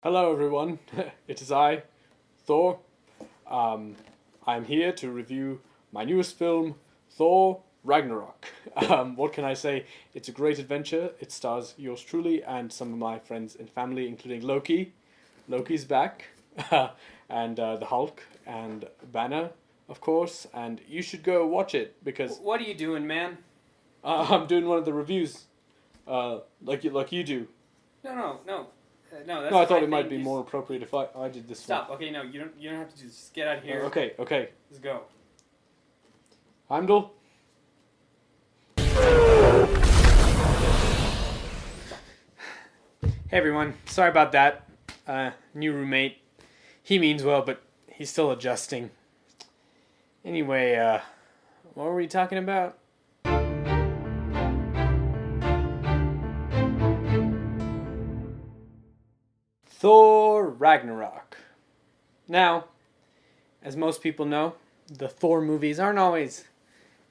Hello, everyone. It is I, Thor. Um, I'm here to review my newest film, Thor Ragnarok. What can I say? It's a great adventure. It stars yours truly and some of my friends and family, including Loki. Loki's back, and the Hulk and Banner, of course. And you should go watch it because What are you doing, man? I'm doing one of the reviews, like you do. No. That's No, I my thought it thing. might be You more appropriate if I did this stop. Okay, no, you don't have to just get out of one. here. Okay. Let's go. Heimdall. Hey everyone, sorry about that. New roommate. He means well, but he's still adjusting. Anyway, what were we talking about? Thor Ragnarok. Now, as most people know, the Thor movies aren't always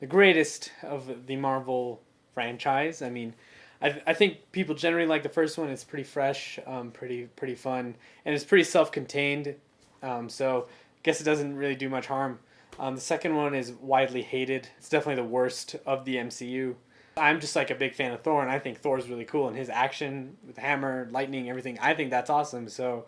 the greatest of the Marvel franchise. I mean, I think people generally like the first one. It's pretty fresh, pretty fun, and it's pretty self-contained. So I guess it doesn't really do much harm. The second one is widely hated. It's definitely the worst of the MCU. I'm just like a big fan of Thor, and I think Thor's really cool, and his action with the hammer, lightning, everything. I think that's awesome. So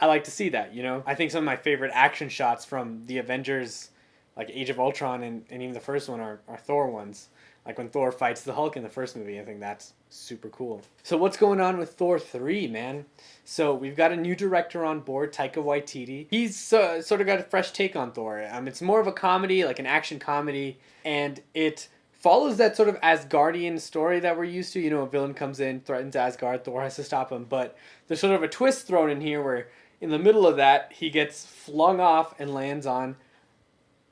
I like to see that. I think some of my favorite action shots from the Avengers, like Age of Ultron, and even the first one are Thor ones. Like when Thor fights the Hulk in the first movie, I think that's super cool. So what's going on with Thor 3, man? So we've got a new director on board, Taika Waititi. He's sort of got a fresh take on Thor. It's more of a comedy, like an action comedy, and it follows that sort of Asgardian story that we're used to. A villain comes in, threatens Asgard, Thor has to stop him, but there's sort of a twist thrown in here where in the middle of that, he gets flung off and lands on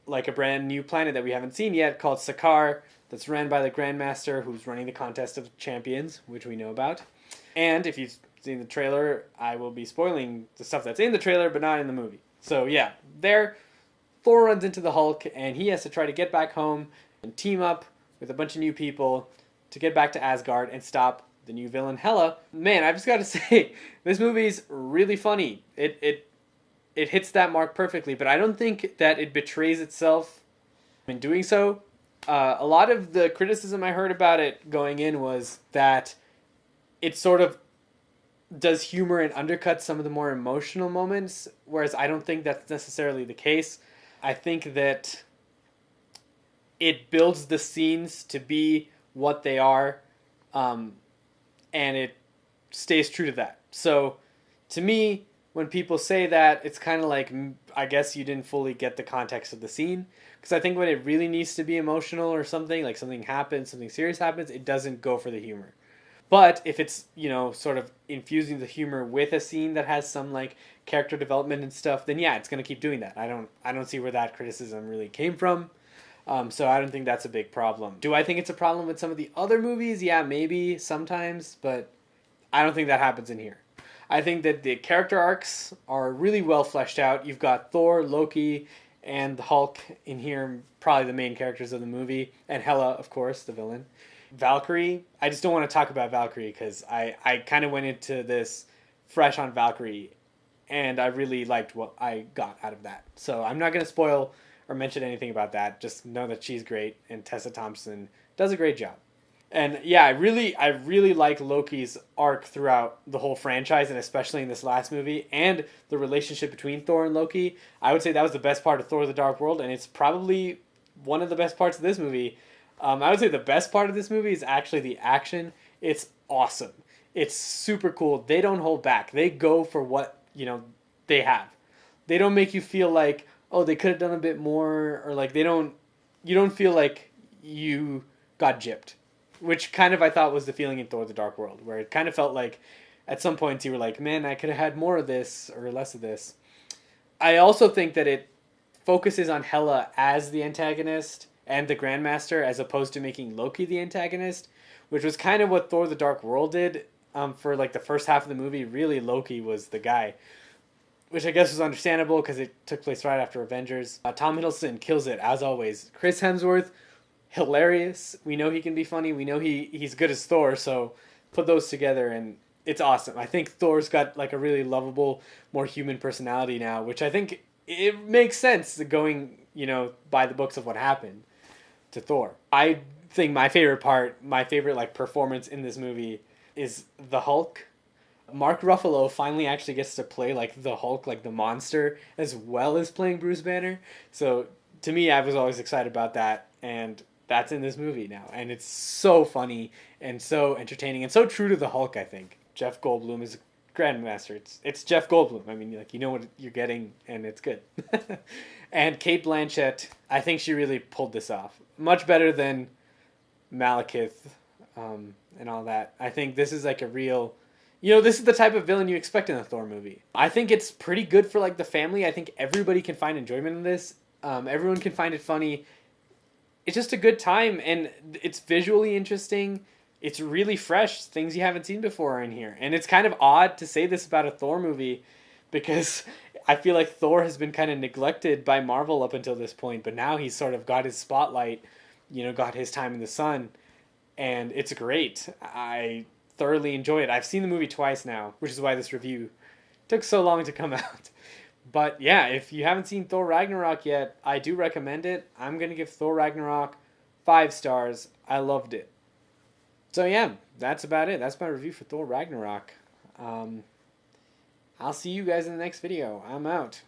like a brand new planet that we haven't seen yet called Sakaar, that's ran by the Grandmaster who's running the Contest of Champions, which we know about. And if you've seen the trailer, I will be spoiling the stuff that's in the trailer but not in the movie. So yeah, there, Thor runs into the Hulk and he has to try to get back home and team up with a bunch of new people to get back to Asgard and stop the new villain Hela. Man, I've just got to say, this movie's really funny. It hits that mark perfectly, but I don't think that it betrays itself in doing so. A lot of the criticism I heard about it going in was that it sort of does humor and undercuts some of the more emotional moments, whereas I don't think that's necessarily the case. I think that it builds the scenes to be what they are, and it stays true to that. So, to me, when people say that, it's kind of like, I guess you didn't fully get the context of the scene. Because I think when it really needs to be emotional or something, like something happens, something serious happens, it doesn't go for the humor. But if it's, sort of infusing the humor with a scene that has some like character development and stuff, then yeah, it's going to keep doing that. I don't see where that criticism really came from. So I don't think that's a big problem. Do I think it's a problem with some of the other movies? Yeah, maybe sometimes, but I don't think that happens in here. I think that the character arcs are really well fleshed out. You've got Thor, Loki, and the Hulk in here, probably the main characters of the movie, and Hela, of course, the villain. Valkyrie, I just don't want to talk about Valkyrie because I kind of went into this fresh on Valkyrie, and I really liked what I got out of that. So I'm not going to spoil or mention anything about that. Just know that she's great, and Tessa Thompson does a great job. And yeah, I really like Loki's arc throughout the whole franchise, and especially in this last movie, and the relationship between Thor and Loki. I would say that was the best part of Thor: The Dark World, and it's probably one of the best parts of this movie. I would say the best part of this movie is actually the action. It's awesome. It's super cool. They don't hold back. They go for what they have. They don't make you feel like, oh, they could have done a bit more, or like you don't feel like you got gypped. Which kind of I thought was the feeling in Thor: The Dark World, where it kind of felt like at some points you were like, man, I could have had more of this or less of this. I also think that it focuses on Hela as the antagonist and the Grandmaster as opposed to making Loki the antagonist, which was kind of what Thor: The Dark World did for like the first half of the movie. Really, Loki was the guy, which I guess was understandable because it took place right after Avengers. Tom Hiddleston kills it, as always. Chris Hemsworth, hilarious. We know he can be funny. We know he's good as Thor, so put those together and it's awesome. I think Thor's got like a really lovable, more human personality now, which I think it makes sense going, by the books of what happened to Thor. I think my favorite like performance in this movie is the Hulk. Mark Ruffalo finally actually gets to play like the Hulk, like the monster, as well as playing Bruce Banner. So to me, I was always excited about that, and that's in this movie now, and it's so funny and so entertaining and so true to the Hulk. I think Jeff Goldblum is a grandmaster. It's Jeff Goldblum. I mean, like, you know what you're getting, and it's good. And Kate Blanchett, I think she really pulled this off much better than Malekith, and all that. I think this is like a real. This is the type of villain you expect in a Thor movie. I think it's pretty good for like the family. I think everybody can find enjoyment in this. Everyone can find it funny. It's just a good time, and it's visually interesting. It's really fresh. Things you haven't seen before are in here. And it's kind of odd to say this about a Thor movie, because I feel like Thor has been kind of neglected by Marvel up until this point, but now he's sort of got his spotlight, got his time in the sun, and it's great. I thoroughly enjoy it. I've seen the movie twice now, which is why this review took so long to come out. But yeah, if you haven't seen Thor Ragnarok yet, I do recommend it. I'm going to give Thor Ragnarok 5 stars. I loved it. So yeah, that's about it. That's my review for Thor Ragnarok. I'll see you guys in the next video. I'm out.